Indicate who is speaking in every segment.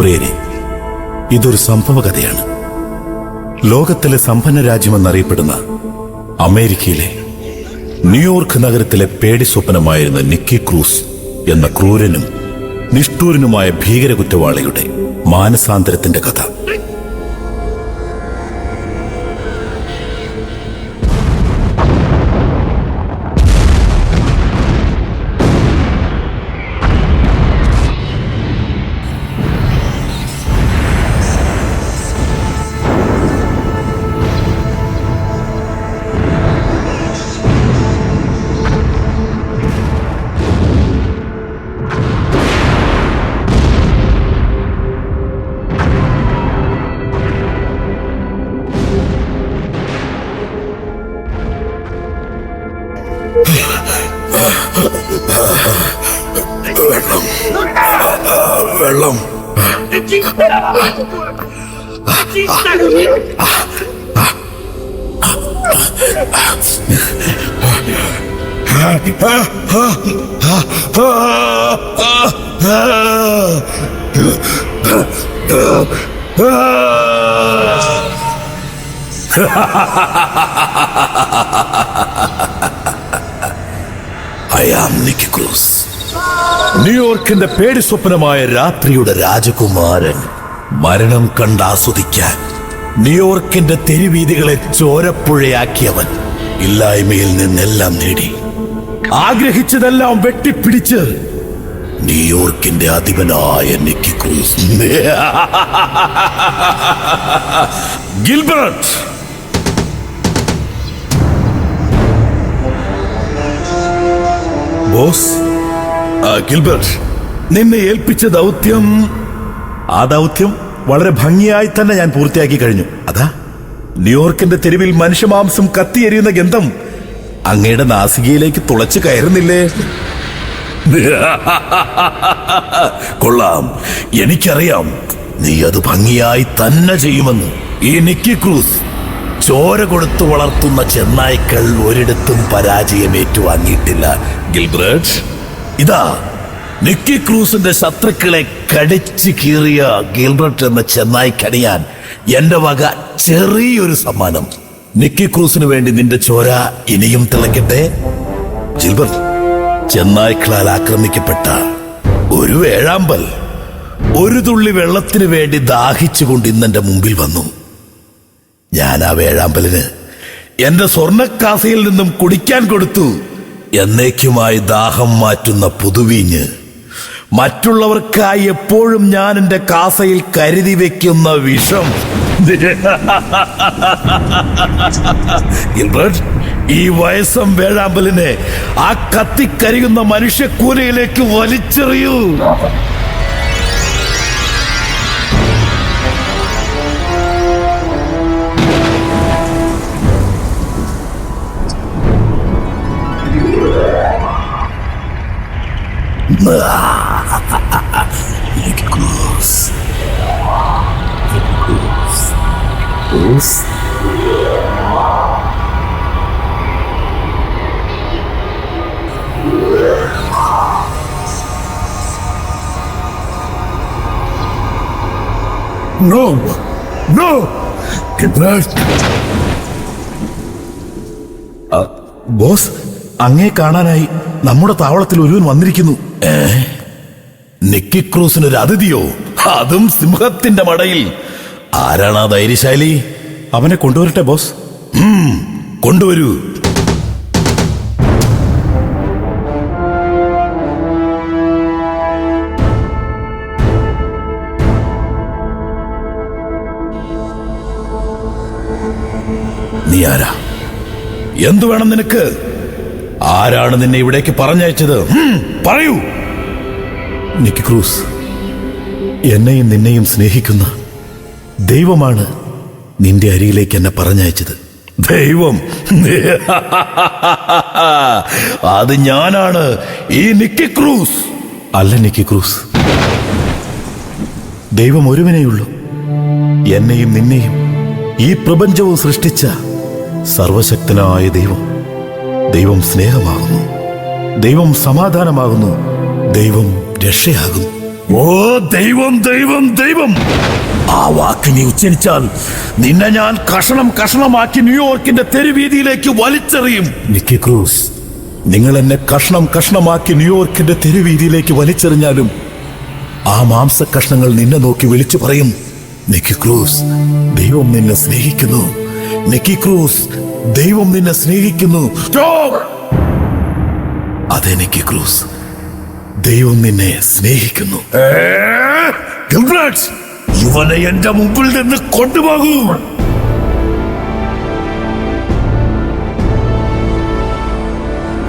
Speaker 1: പ്രിയരെ, ഇതൊരു സംഭവകഥയാണ്. ലോകത്തിലെ സമ്പന്ന രാജ്യമെന്നറിയപ്പെടുന്ന അമേരിക്കയിലെ ന്യൂയോർക്ക് നഗരത്തിലെ പേടി സ്വപ്നമായിരുന്ന നിക്കി ക്രൂസ് എന്ന ക്രൂരനും നിഷ്ഠൂരനുമായ ഭീകര കുറ്റവാളിയുടെ മാനസാന്തരത്തിന്റെ കഥ. വെള്ളം I am Nicky Cruz. ന്യൂയോർക്കിന്റെ പേടി സ്വപ്നമായ രാത്രിയുടെ രാജകുമാരൻ. മരണം കണ്ടാസ്വദിക്കാൻ ന്യൂയോർക്കിന്റെ തെരുവീതികളെ ചോരപ്പുഴയാക്കിയവൻ. ഇല്ലായ്മയിൽ നിന്നെല്ലാം നേടി ആഗ്രഹിച്ചതെല്ലാം വെട്ടിപ്പിടിച്ച് ന്യൂയോർക്കിന്റെ അധിപനായ Nicky Cruz. Gilbert, boss. Gilbert, നിന്നെ ഏൽപ്പിച്ച ദൗത്യം, ആ ദൗത്യം വളരെ ഭംഗിയായി തന്നെ ഞാൻ പൂർത്തിയാക്കി കഴിഞ്ഞു. അതാ ന്യൂയോർക്കിന്റെ തെരുവിൽ മനുഷ്യമാംസം കത്തിയെരിയുന്ന ഗന്ധം അങ്ങയുടെ നാസികയിലേക്ക് തുളച്ചു കയറുന്നില്ലേ? കൊള്ളാം, എനിക്കറിയാം നീ അത് ഭംഗിയായി തന്നെ ചെയ്യുമെന്ന്. ഈ നിക്കി ക്രൂസ് ചോര കൊടുത്തു വളർത്തുന്ന ചെന്നായ്ക്കൾ ഒരിടത്തും പരാജയം ഏറ്റുവാങ്ങിയിട്ടില്ല. ഗിൽബർട്ട്, ഇതാ നിക്കി ക്രൂസിന്റെ ശത്രുക്കളെ കടിച്ചു കീറിയ ഗിൽബർട്ട് എന്ന ചെന്നായ്ക്കണിയാൻ എന്റെ വക ചെറിയൊരു സമ്മാനം. നിക്കി ക്രൂസിന് വേണ്ടി നിന്റെ ചോര ഇനിയും തിളക്കട്ടെ. ഗിൽബർട്ട്, ചെന്നായ്ക്കളാൽ ആക്രമിക്കപ്പെട്ട ഒരു വേഴാമ്പൽ ഒരു തുള്ളി വെള്ളത്തിന് വേണ്ടി ദാഹിച്ചുകൊണ്ട് ഇന്നെന്റെ മുമ്പിൽ വന്നു. ഞാൻ ആ വേഴാമ്പലിന് എന്റെ സ്വർണ്ണക്കാസയിൽ നിന്നും കുടിക്കാൻ കൊടുത്തു. എന്നേക്കുമായി ദാഹം മാറ്റുന്ന പുതുവീഞ്ഞ്. മറ്റുള്ളവർക്കായി എപ്പോഴും ഞാൻ എന്റെ കാസയിൽ കരുതി വെക്കുന്ന വിഷം. ഗിൽബർട്ട്, ഈ വയസ്സം വേഴാമ്പലിനെ ആ കത്തിക്കരിയുന്ന മനുഷ്യക്കൂനയിലേക്ക് വലിച്ചെറിയൂ. Nicky Cruz. No, no, Gilbert. Boss, അങ്ങേ കാണാനായി നമ്മുടെ താവളത്തിൽ ഒരുവൻ വന്നിരിക്കുന്നു. നിക്കി ക്രൂസിനൊരു അതിഥിയോ? അതും സിംഹത്തിന്റെ മടയിൽ. ആരാണ് ആ ധൈര്യശാലി? അവനെ കൊണ്ടുവരട്ടെ ബോസ്. കൊണ്ടുവരൂ. നീ ആരാ? എന്തു വേണം നിനക്ക്? ആരാണ് നിന്നെ ഇവിടേക്ക് പറഞ്ഞയച്ചത്? പറയൂ. നിക്കി ക്രൂസ്, എന്നെയും നിന്നെയും സ്നേഹിക്കുന്ന ദൈവമാണ് നിന്റെ അരികിലേക്ക് എന്നെ പറഞ്ഞയച്ചത്. ദൈവം? അത് ഞാനാണ്, ഈ നിക്കി ക്രൂസ്. അല്ല നിക്കി ക്രൂസ്, ദൈവം ഒരുവനേയുള്ളൂ. എന്നെയും നിന്നെയും ഈ പ്രപഞ്ചവും സൃഷ്ടിച്ച സർവശക്തനായ ദൈവം. ദൈവം സ്നേഹമാകുന്നു, ദൈവം സമാധാനമാകുന്നു, ദൈവം രക്ഷയാകുന്നു. ഓ ദൈവം, ദൈവം, ദൈവം! ആ വാക്ക് നീ ഉച്ചരിച്ചാൽ നിന്നെ ഞാൻ കഷണം കഷണമാക്കി ന്യൂയോർക്കിന്റെ തെരുവീതിയിലേക്ക് വലിച്ചെറിയും. നിക്കി ക്രൂസ്, നിങ്ങൾ എന്നെ കഷ്ണം കഷ്ണമാക്കി ന്യൂയോർക്കിന്റെ തെരുവീതിയിലേക്ക് വലിച്ചെറിഞ്ഞാലും ആ മാംസ കഷ്ണങ്ങൾ നിന്നെ നോക്കി വിളിച്ചു പറയും, നിക്കി ക്രൂസ്, ദൈവം നിന്നെ സ്നേഹിക്കുന്നു. നിക്കി ക്രൂസ്, ദൈവം നിന്നെ സ്നേഹിക്കുന്നു. അതെ നിക്കി ക്രൂസ്, ദൈവം നിന്നെ സ്നേഹിക്കുന്നു. ഇവനെ എന്റെ മുമ്പിൽ നിന്ന് കൊണ്ടുപോകൂ.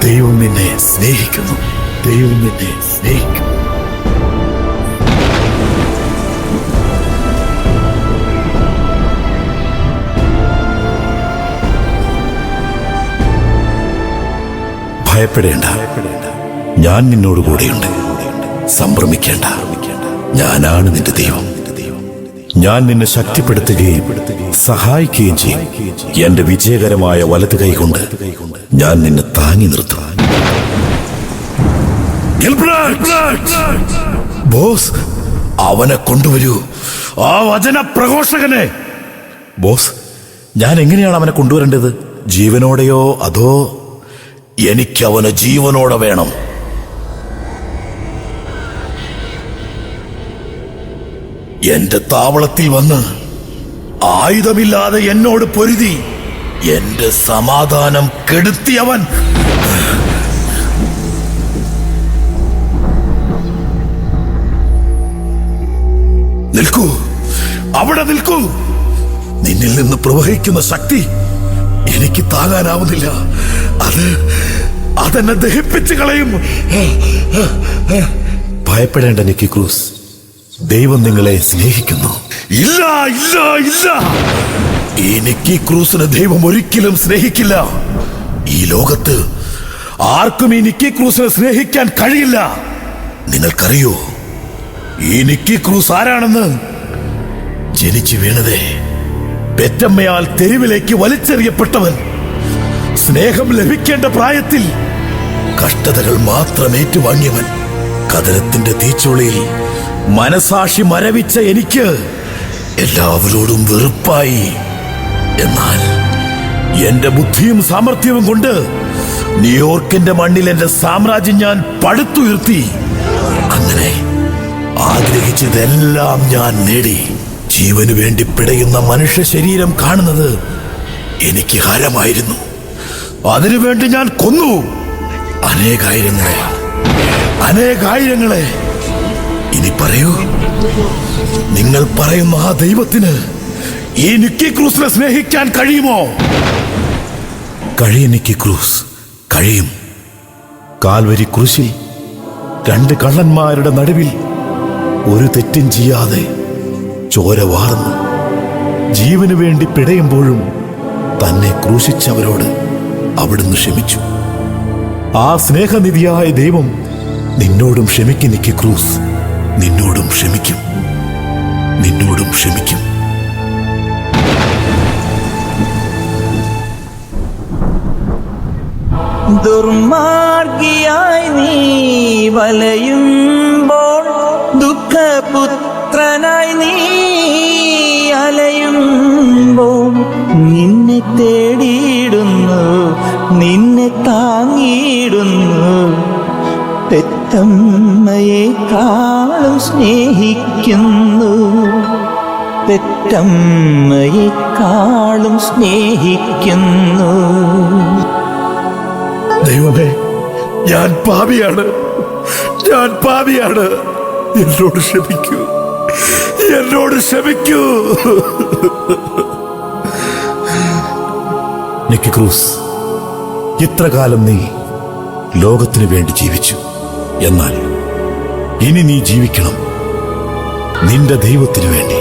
Speaker 1: ദൈവം നിന്നെ സ്നേഹിക്കുന്നു. ദൈവം നിന്നെ സ്നേഹിക്കുന്നു. ഭയപ്പെടേണ്ട, ഞാൻ നിന്നോട് കൂടെയുണ്ട്. സംഭ്രമിക്കേണ്ട, ഞാനാണ് നിന്റെ ദൈവം. ഞാൻ നിന്നെ ശക്തിപ്പെടുത്തുകയും സഹായിക്കുകയും ചെയ്യും. എന്റെ വിജയകരമായ വലത് കൈകൊണ്ട് ഞാൻ നിന്നെ താങ്ങി നിർത്തും. ബോസ്, അവനെ കൊണ്ടുവരൂ, ആ വചന പ്രഘോഷകനെ. ബോസ്, ഞാൻ എങ്ങനെയാണ് അവനെ കൊണ്ടുവരേണ്ടത്? ജീവനോടെയോ അതോ? എനിക്ക് അവന് ജീവനോടെ വേണം. എന്റെ താവളത്തിൽ വന്ന് ആയുധമില്ലാതെ എന്നോട് പൊരുതി എന്റെ സമാധാനം കെടുത്തിയവൻ. നിൽക്കൂ, അവിടെ നിൽക്കൂ. നിന്നിൽ നിന്ന് പ്രവഹിക്കുന്ന ശക്തി എനിക്ക് താങ്ങാനാവുന്നില്ല. അതെന്നെ ദഹിപ്പിച്ചു കളയും. ഭയപ്പെടേണ്ട നിക്കി ക്രൂസ്, ദൈവം നിങ്ങളെ സ്നേഹിക്കുന്നു. ഇല്ല, ഇല്ല, ഇല്ല! ഈ നിക്കി ക്രൂസിനെ ദൈവം ഒരിക്കലും സ്നേഹിക്കില്ല. ഈ ലോകത്ത് ആർക്കും ഈ നിക്കി ക്രൂസിനെ സ്നേഹിക്കാൻ കഴിയില്ല. നിങ്ങൾക്കറിയോ ഈ നിക്കി ക്രൂസ് ആരാണെന്ന്? ജനിച്ചു വീണതേ പെറ്റമ്മയാൽ തെരുവിലേക്ക് വലിച്ചെറിയപ്പെട്ടവൻ. സ്നേഹം ലഭിക്കേണ്ട പ്രായത്തിൽ കഷ്ടതകൾ മാത്രം ഏറ്റുവാങ്ങിയവൻ. കദരത്തിന്റെ തീച്ചുളയിൽ മനസാക്ഷി മരവിച്ച എനിക്ക് എല്ലാവരോടും വെറുപ്പായി. എന്നാൽ എന്റെ ബുദ്ധിയും സാമർഥ്യവും കൊണ്ട് ന്യൂയോർക്കിന്റെ മണ്ണിൽ എന്റെ സാമ്രാജ്യം ഞാൻ പടുത്തുയർത്തി. അങ്ങനെ ആഗ്രഹിച്ചതെല്ലാം ഞാൻ നേടി. ജീവന് വേണ്ടി പിടയുന്ന മനുഷ്യ ശരീരം കാണുന്നത് എനിക്ക് ഹരമായിരുന്നു. അതിനുവേണ്ടി ഞാൻ കൊന്നു അനേകായിരങ്ങളെ. ഇനി പറയൂ, നിങ്ങൾ പറയുന്ന ആ ദൈവത്തിന് ഈ നിക്കി ക്രൂസിനെ സ്നേഹിക്കാൻ കഴിയുമോ? കഴിയും നിക്കി ക്രൂസ്, കഴിയും. കാൽവരി ക്രൂശിൽ 2 കള്ളന്മാരുടെ നടുവിൽ ഒരു തെറ്റും ചെയ്യാതെ ചോര വാർന്ന് ജീവന് വേണ്ടി പിടയുമ്പോഴും തന്നെ ക്രൂശിച്ചവരോട് അവിടുന്ന് ക്ഷമിച്ചു. ആ സ്നേഹനിധിയായ ദൈവം നിന്നോടും ക്ഷമിക്കും നിക്കി ക്രൂസ്. നിന്നോടും ക്ഷമിക്കും, നിന്നോടും ക്ഷമിക്കും.
Speaker 2: ദുർമാർഗിയായി നീ വലയുമ്പോൾ, ദുഃഖപുത്രനായി നീ അലയുമ്പോൾ, നിന്നെ തേടിയിടുന്നു, നിന്നെ താങ്ങിയിടുന്നു. പെറ്റമ്മയെക്കാളും സ്നേഹിക്കുന്നു, പെറ്റമ്മയെക്കാളും സ്നേഹിക്കുന്നു.
Speaker 1: ദൈവമേ, ഞാൻ പാപിയാണ്. എന്നോട് ക്ഷമിക്കൂ, എന്നോട് ക്ഷമിക്കൂ. നിക്കി ക്രൂസ്, ഇത്ര കാലം നീ ലോകത്തിനു വേണ്ടി ജീവിച്ചു. എന്നാൽ ഇനി നീ ജീവിക്കണം നിന്റെ ദൈവത്തിനു വേണ്ടി.